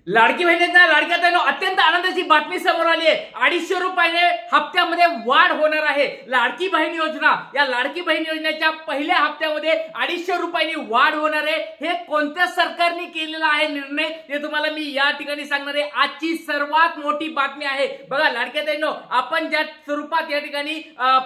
लाडकी बहिणींना लाडक्या ताईंनो अत्यंत आनंदाची बातमी समोर आली आहे। 250 रुपयाने हप्त्यामध्ये वाढ होणार आहे। लाडकी बहीण योजना, या लाडकी बहीण योजनेच्या पहिल्या हप्त्यामध्ये 250 रुपयांनी वाढ होणार आहे। हे कोणत्या सरकारने केलेला आहे निर्णय ते तुम्हाला मी या ठिकाणी सांगणार आहे। आजची सर्वात मोठी बातमी आहे। बघा लाडक्या ताईंनो, आपण ज्या स्वरूपात या ठिकाणी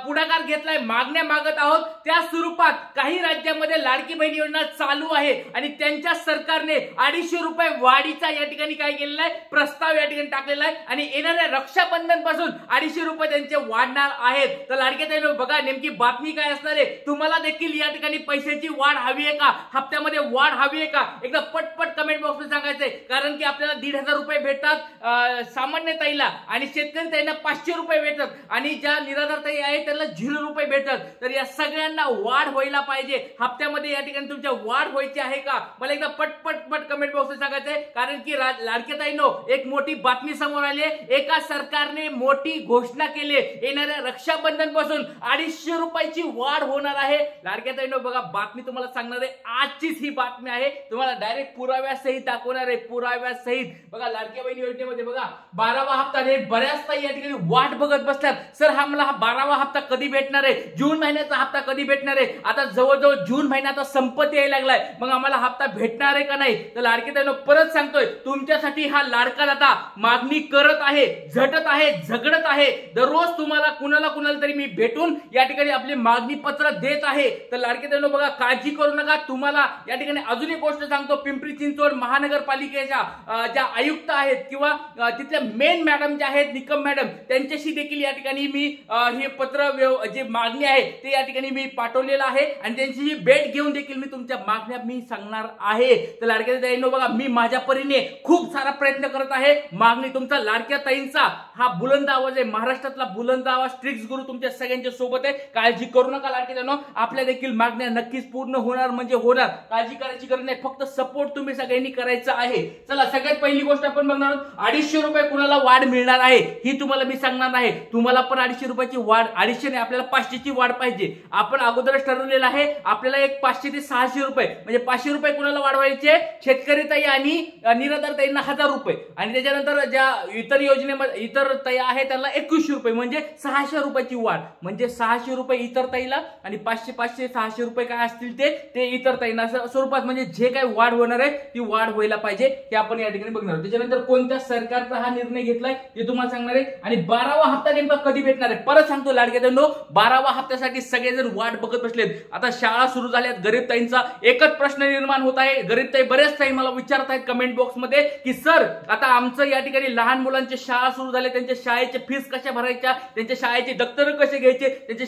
पुढाकार घेतलाय, मागण्या मागत आहोत, त्या स्वरूपात काही राज्यांमध्ये लाडकी बहीण योजना चालू आहे आणि त्यांच्या सरकारने 250 रुपये वाढीचा या ठिकाणी काय केलेला आहे, प्रस्ताव या ठिकाणी टाकलेला आहे आणि येणाऱ्या रक्षाबंधन पासून 250 रुपये त्यांचे वाढणार आहेत। तर लाडक्या ताईंनो बघा नेमकी बातमी काय असणार आहे। तुम्हाला देखील या ठिकाणी पैशाची वाढ हवी आहे का, हप्त्यामध्ये वाढ हवी आहे का, एकदा पटपट कमेंट बॉक्समध्ये सांगायचंय। कारण की आपल्याला 1,500 रुपये भेटतात सामान्य ताईला आणि शेतकरी ताईंना 500 रुपये भेटतात आणि ज्या निराधार ताई आहेत त्यांना 0 रुपये भेटतात। तर या सगळ्यांना वाढ व्हायला पाहिजे, हप्त्यामध्ये या ठिकाणी तुमच्या वाढ व्हायची आहे का, मला एकदा पटपट कमेंट बॉक्समध्ये सांगायचंय। कारण की लाडक्या ताईंनो एक मोठी बातमी समोर आली आहे। एका सरकारने मोठी घोषणा केली, येणाऱ्या रक्षाबंधन पासून 250 रुपयाची वाढ होणार आहे। लाडक्या ताईंनो बघा बातमी तुम्हाला सांगणार आहे, आजचीच ही बातमी आहे, तुम्हाला डायरेक्ट पुराव्यासहित दाखवणार आहे, पुराव्यासहित। बघा लाडक्या बहीण योजनेमध्ये बघा 12वा हप्ता आहे। बऱ्याच ताई या ठिकाणी वाट बघत बसतात, सर मला हा 12वा हप्ता कधी भेटणार आहे, जून महिन्याचा हप्ता कधी भेटणार आहे। आता जवळजवळ जून महिना आता संपत यायला लागलाय, मग आम्हाला हप्ता भेटणार आहे का नाही। तर लाडक्या ताईंनो परत सांगतोय, तुमच्यासाठी हा लाडका दाता मागणी करत आहे, झटत आहे, झगडत आहे। दररोज तुम्हाला कुणाला तरी मी भेटून या ठिकाणी आपली मागणी पत्र देत आहे। तर लाडके ताईंनो बघा काळजी करू नका। तुम्हाला या ठिकाणी अजून एक गोष्ट सांगतो, पिंपरी चिंचवड महानगरपालिकेच्या ज्या आयुक्त आहेत किंवा तिथल्या मेन मॅडम ज्या आहेत, निकम मॅडम, त्यांच्याशी देखील या ठिकाणी मी हे पत्र जे मागणी आहे ते या ठिकाणी मी पाठवलेलं आहे आणि त्यांची भेट घेऊन देखील मी तुमच्या मागण्या मी सांगणार आहे। तर लाडक्या ताईंनो बघा मी माझ्या परीने खूप सारा प्रयत्न करत आहे। मागणी तुमचा लाडक्या ताईंचा हा बुलंद आवाज आहे, महाराष्ट्रातला बुलंद आवाज, ट्रिक्स गुरु तुमच्या सगळ्यांच्या सोबत आहे। काळजी करू नका लाडक्या ताईंनो, आपल्या देखील मागण्या नक्कीच पूर्ण होणार म्हणजे होणार, काळजी करायची गरज नाही, फक्त सपोर्ट तुम्ही सगळ्यांनी करायचा आहे। चला सगळ्यात पहिली गोष्ट आपण बघणार आहोत, 250 रुपये कुणाला वाढ मिळणार आहे ही तुम्हाला मी सांगणार नाही। तुम्हाला पण 250 रुपयाची वाढ, 250 नाही आपल्याला 500 ची वाढ पाहिजे। आपण अगोदरच ठरवलेलं आहे, आपल्याला एक 500 ते 600 रुपये म्हणजे 500 रुपये कुणाला वाढवायचे, शेतकरी ताई आणि निराधार ताईंना 1000 रुपये आणि त्याच्यानंतर ज्या इतर योजनेमध्ये इतर ताई आहेत त्यांना 2100 रुपये म्हणजे 600 रुपयाची वाढ, म्हणजे 600 रुपये इतर ताईला आणि 500 600 रुपये काय असतील ते इतर ताईंना स्वरूपात, म्हणजे जे काही वाढ होणार आहे ती वाढ व्हायला पाहिजे हे आपण या ठिकाणी बघणार आहोत। त्याच्यानंतर कोणत्या सरकारचा हा निर्णय घेतलाय ते तुम्हाला सांगणार आहे आणि 12वा हप्ता नेमका कधी भेटणार आहे। परत सांगतो लाडक्या ताईंनो, 12वा हप्त्यासाठी सगळेजण वाट बघत बसलेत। आता शाळा सुरू झाल्यात, गरीब ताईंचा एकच प्रश्न निर्माण होत आहे। गरीब ताई बरेच ताई मला विचारत आहेत कमेंट बॉक्स मध्ये की सर आता आमचं या ठिकाणी लहान मुलांच्या शाळा सुरू झाल्या, त्यांच्या शाळेचे फीस कशा भरायच्या, त्यांच्या शाळेचे दप्तर कसे घ्यायचे, त्यांच्या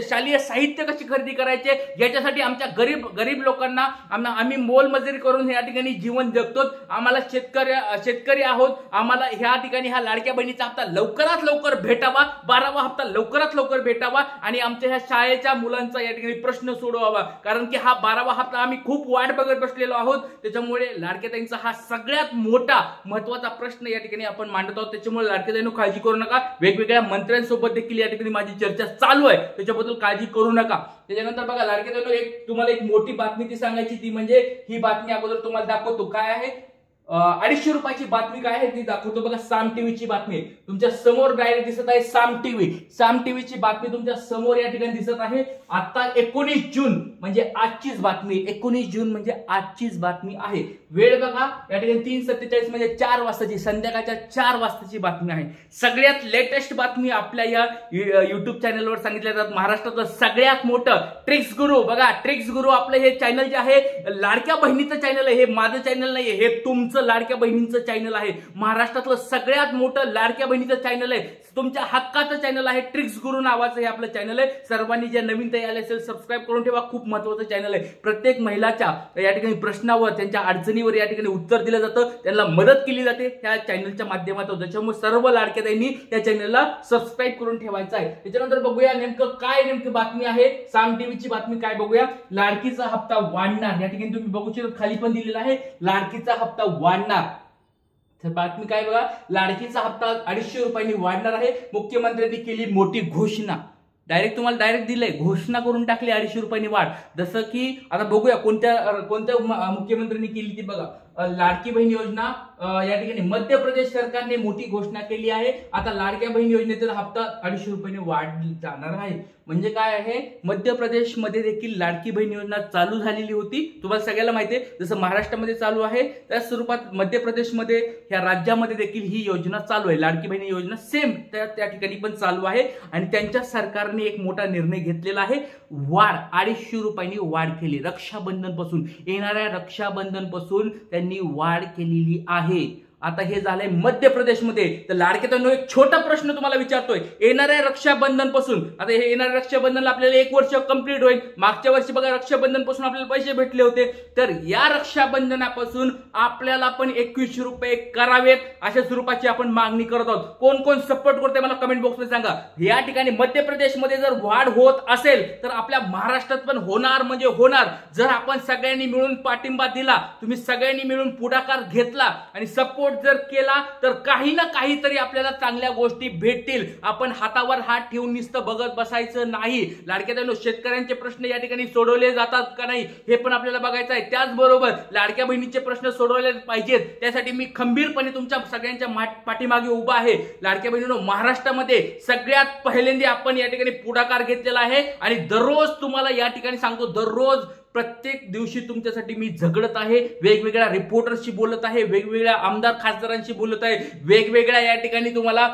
शालेय साहित्य कशी खरेदी करायचे, याच्यासाठी आमच्या गरीब लोकांना आम्ही मोलमजुरी करून या ठिकाणी जीवन जगतो, आम्हाला शेतकरी आहोत, आम्हाला ह्या ठिकाणी हा लाडक्या बहिणीचा हप्ता लवकरात लवकर भेटावा, 12वा हप्ता लवकरात लवकर भेटावा आणि आमच्या ह्या शाळेच्या मुलांचा या ठिकाणी प्रश्न सोडवावा। कारण की हा 12वा हप्ता आम्ही खूप वाट बघत बसलेलो आहोत, त्याच्यामुळे लाडक्या ताईंचा हा सगळ्यात मोठा महत्त्वाचा प्रश्न या ठिकाणी आपण मांडत आहोत। त्याच्यामुळे लाडक्या ताईंनो काळजी करू नका, वेगवेगळ्या मंत्र्यांसोबत देखील या ठिकाणी माझी चर्चा चालू आहे, त्याच्याबद्दल काळजी करू नका। त्याच्यानंतर बघा लाडक्या ताईंनो तुम्हाला एक मोठी बातमी ती सांगायची, ती म्हणजे ही बातमी अगोदर तुम्हाला दाखवतो काय आहे। 250 रुपयाची बातमी काय आहे ती दाखवतो बघा। साम टीव्हीची बातमी तुमच्या समोर डायरेक्ट दिसत आहे, साम टीव्हीची बातमी तुमच्या समोर या ठिकाणी दिसत आहे। आता 19 जून म्हणजे आजचीच बातमी, 19 जून म्हणजे आजचीच बातमी आहे। वेळ बघा या ठिकाणी 3:47 म्हणजे 4 वाजताची, संध्याकाळच्या 4 वाजताची बातमी आहे। सगळ्यात लेटेस्ट बातमी आपल्या या युट्यूब चॅनलवर सांगितल्या जातात। महाराष्ट्रातलं सगळ्यात मोठं ट्रिक्स गुरु बघा, ट्रिक्स गुरु आपलं हे चॅनल जे आहे लाडक्या बहिणीचं चॅनल आहे, हे माझं चॅनल नाही, हे तुमचं लाडक्या बहिणींचं चॅनल आहे। महाराष्ट्रातलं सगळ्यात मोठं लाडक्या बहिणीचं चॅनल आहे, तुमच्या हक्काचं चॅनल आहे, ट्रिक्स गुरु नावाचं हे आपलं चॅनल आहे। सर्वांनी ज्या नवीन ताई आले असेल सबस्क्राईब करून ठेवा, खूप महत्त्वाचं चॅनल आहे। प्रत्येक महिलाच्या या ठिकाणी प्रश्नावर, त्यांच्या अडचणीवर या ठिकाणी उत्तर दिलं जातं, त्यांना मदत केली जाते त्या चॅनलच्या माध्यमातून। त्याच्यामुळे सर्व लाडक्या ताईंनी त्या चॅनलला सबस्क्राईब करून ठेवायचं आहे। त्याच्यानंतर बघूया नेमकी बातमी आहे, साम टीव्हीची बातमी काय बघूया। लाडकीचा हप्ता वाढणार, या ठिकाणी तुम्ही बघू शकता खाली पण दिलेला आहे लाडकीचा हप्ता वाढणार। तर बातमी काय बघा, लाडकीचा हप्ता 250 रुपयांनी वाढणार आहे। मुख्यमंत्र्यांनी केली मोठी घोषणा, तुम्हाला डायरेक्ट दिलंय, घोषणा करून टाकली 250 रुपयांनी वाढ। जसं की आता बघूया कोणत्या मुख्यमंत्र्यांनी केली ती बघा। लाडकी बहीण योजना या ठिकाणी मध्य प्रदेश सरकारने मोठी घोषणा केली आहे। आता लाडक्या बहीण योजनेचा हप्ता 250 रुपयाने वाढ जाणार आहे। म्हणजे काय आहे, मध्य प्रदेश मध्ये देखील लाडकी बहीण योजना चालू झालेली होती, तुम्हाला सगळ्याला माहिती आहे। जसं महाराष्ट्रामध्ये चालू आहे त्याच स्वरूपात मध्य प्रदेशमध्ये ह्या राज्यामध्ये देखील ही योजना चालू आहे। लाडकी बहीण योजना सेम त्या ठिकाणी पण चालू आहे आणि त्यांच्या सरकारने एक मोठा निर्णय घेतलेला आहे, वाढ 250 रुपयांनी वाढ केली। रक्षाबंधन पासून, येणाऱ्या रक्षाबंधन पासून त्यांनी वाढ केलेली आहे। आता हे झालंय मध्य प्रदेशमध्ये। तर लाडक्यातून एक छोटा प्रश्न तुम्हाला विचारतोय, येणाऱ्या रक्षाबंधन पासून, आता हे येणाऱ्या रक्षाबंधनला आपल्याला 1 वर्ष कंप्लीट होईल। मागच्या वर्षी बघा रक्षाबंधन पासून आपल्याला पैसे भेटले होते, तर या रक्षाबंधनापासून आपल्याला पण 21 रुपये करावेत अशा स्वरूपाची आपण मागणी करत आहोत। कोण कोण सपोर्ट करते मला कमेंट बॉक्समध्ये सांगा। या ठिकाणी मध्य प्रदेशमध्ये जर वाढ होत असेल तर आपल्या महाराष्ट्रात पण होणार म्हणजे होणार। जर आपण सगळ्यांनी मिळून पाठिंबा दिला, तुम्ही सगळ्यांनी मिळून पुढाकार घेतला आणि सपोर्ट जर केला तर काही ना काहीतरी आपल्याला चांगल्या गोष्टी भेटतील। आपण हातावर हात ठेवून नुसतं बघत बसायचं नाही। लाडक्या शेतकऱ्यांचे प्रश्न या ठिकाणी सोडवले जातात का नाही हे पण आपल्याला बघायचं आहे। त्याचबरोबर लाडक्या बहिणीचे प्रश्न सोडवले पाहिजेत, त्यासाठी मी खंबीरपणे तुमच्या सगळ्यांच्या पाठीमागे उभा आहे। लाडक्या बहिणींनो, महाराष्ट्रामध्ये सगळ्यात पहिल्यांदा आपण या ठिकाणी पुढाकार घेतलेला आहे आणि दररोज तुम्हाला या ठिकाणी सांगतो, दररोज प्रत्येक दिवशी तुमच्यासाठी मी झगडत आहे, वेगवेगळ्या रिपोर्टर्सशी बोलत आहे, वेगवेगळ्या आमदार खासदारांशी बोलत आहे, वेगवेगळ्या या ठिकाणी तुम्हाला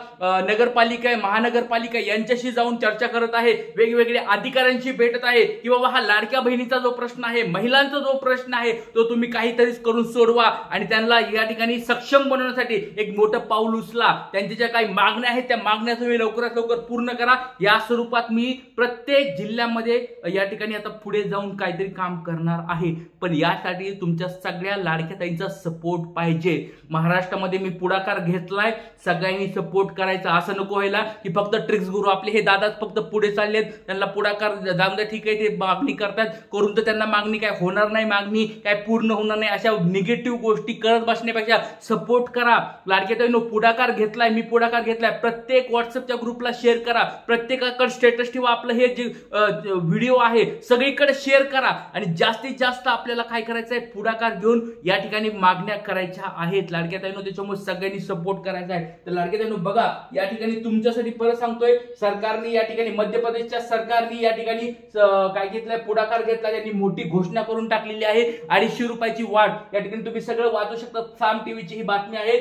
नगरपालिका महानगरपालिका यांच्याशी जाऊन चर्चा करत आहे, वेगवेगळ्या अधिकाऱ्यांशी भेटत आहे की बाबा हा लाडक्या बहिणीचा जो प्रश्न आहे, महिलांचा जो प्रश्न आहे तो तुम्ही काहीतरीच करून सोडवा आणि त्यांना या ठिकाणी सक्षम बनवण्यासाठी एक मोठं पाऊल उचला। त्यांच्या ज्या काही मागण्या आहेत त्या मागण्या तुम्ही लवकरात लवकर पूर्ण करा। या स्वरूपात मी प्रत्येक जिल्ह्यामध्ये या ठिकाणी आता पुढे जाऊन काहीतरी काम करणार आहे, पण यासाठी तुमच्या सगळ्या लाडक्या ताईंचा सपोर्ट पाहिजे। महाराष्ट्रामध्ये मी पुढाकार घेतलाय, सगळ्यांनी सपोर्ट करायचा। असं नको व्हायला की फक्त ट्रिक्स गुरु आपले हे दादाच फक्त पुढे चाललेत, त्यांना पुढाकार जाऊन द्या, ठीक आहे ते मागणी करतात, करून तर त्यांना मागणी काय होणार नाही, मागणी काय पूर्ण होणार नाही, अशा निगेटिव्ह गोष्टी करत बसण्यापेक्षा सपोर्ट करा। लाडक्या ताईंनो, पुढाकार घेतलाय, मी पुढाकार घेतलाय, प्रत्येक व्हॉट्सअपच्या ग्रुपला शेअर करा, प्रत्येकाकडे स्टेटस ठेवा, आपलं हे जे व्हिडिओ आहे सगळीकडे शेअर करा आणि जास्तीत जास्त आपल्याला काय करायचं आहे, पुढाकार घेऊन या ठिकाणी मागण्या करायच्या आहेत लाडक्या ताईंनो। त्याच्यामुळे सगळ्यांनी सपोर्ट करायचा आहे। तर लाडक्या ताईंनो बघा, या ठिकाणी तुमच्यासाठी परत सांगतोय, सरकारने या ठिकाणी मध्य प्रदेशच्या सरकारने या ठिकाणी काय घेतलंय, पुढाकार घेतला, त्यांनी मोठी घोषणा करून टाकलेली आहे, 250 रुपयाची वाढ। या ठिकाणी तुम्ही सगळं वाचू शकता, साम टीव्हीची ही बातमी आहे।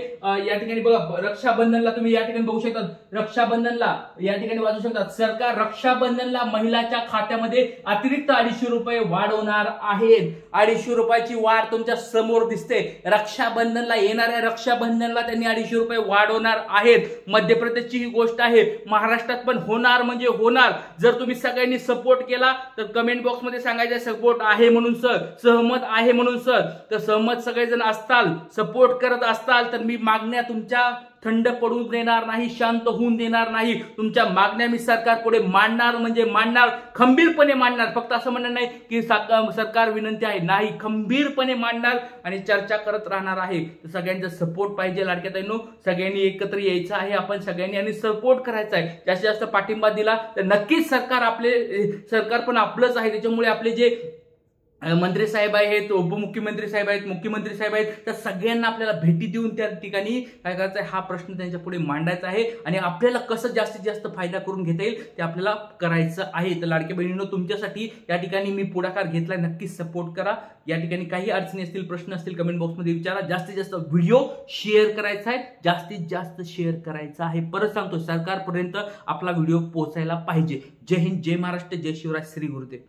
या ठिकाणी बघा, रक्षाबंधनला तुम्ही या ठिकाणी बघू शकता, रक्षाबंधनला या ठिकाणी वाचू शकता, सरकार रक्षाबंधनला महिलाच्या खात्यामध्ये अतिरिक्त 250 रुपये वाढवणार आहेत। 250 रुपयाची वाढ तुमच्या समोर दिसते। रक्षाबंधनला, येणाऱ्या रक्षाबंधनला त्यांनी 250 रुपये वाढवणार आहेत। मध्य प्रदेशची ही गोष्ट आहे, महाराष्ट्रात पण होणार म्हणजे होणार। जर तुम्ही सगळ्यांनी सपोर्ट केला तर कमेंट बॉक्स मध्ये सांगायचं सपोर्ट आहे म्हणून सर, सहमत आहे म्हणून सर। तर सहमत सगळेजण असताल, सपोर्ट करत असताल तर मी मागण्या तुमच्या थंड पडून देणार नाही, शांत होऊन देणार नाही। तुमच्या मागण्या मी सरकार पुढे मांडणार म्हणजे मांडणार, खंबीरपणे मांडणार। फक्त असं म्हणणार नाही की सरकार विनंती आहे, नाही, खंबीरपणे मांडणार आणि चर्चा करत राहणार आहे। सगळ्यांचा सपोर्ट पाहिजे लाडक्या ताईंनो, सगळ्यांनी एकत्र यायचं आहे आपण सगळ्यांनी आणि सपोर्ट करायचा आहे। जास्तीत जास्त पाठिंबा दिला तर नक्कीच सरकार पण आपलंच आहे। त्याच्यामुळे आपले जे मंत्री साहेब आहेत, उपमुख्यमंत्री साहेब आहेत, मुख्यमंत्री साहेब आहेत, त्या सगळ्यांना आपल्याला भेटी देऊन त्या ठिकाणी काय करायचं आहे, हा प्रश्न त्यांच्या पुढे मांडायचा आहे आणि आपल्याला कसं जास्तीत जास्त फायदा करून घेता येईल ते आपल्याला करायचं आहे। तर लाडक्या बहिणींनो, तुमच्यासाठी या ठिकाणी मी पुढाकार घेतलाय, नक्कीच सपोर्ट करा। या ठिकाणी काही अडचणी असतील, प्रश्न असतील, कमेंट बॉक्समध्ये विचारा। जास्तीत जास्त व्हिडिओ शेअर करायचा आहे, जास्तीत जास्त शेअर करायचा आहे। परत सांगतो, सरकारपर्यंत आपला व्हिडिओ पोहोचायला पाहिजे। जय हिंद, जय महाराष्ट्र, जय शिवराज, श्री गुरुदेव।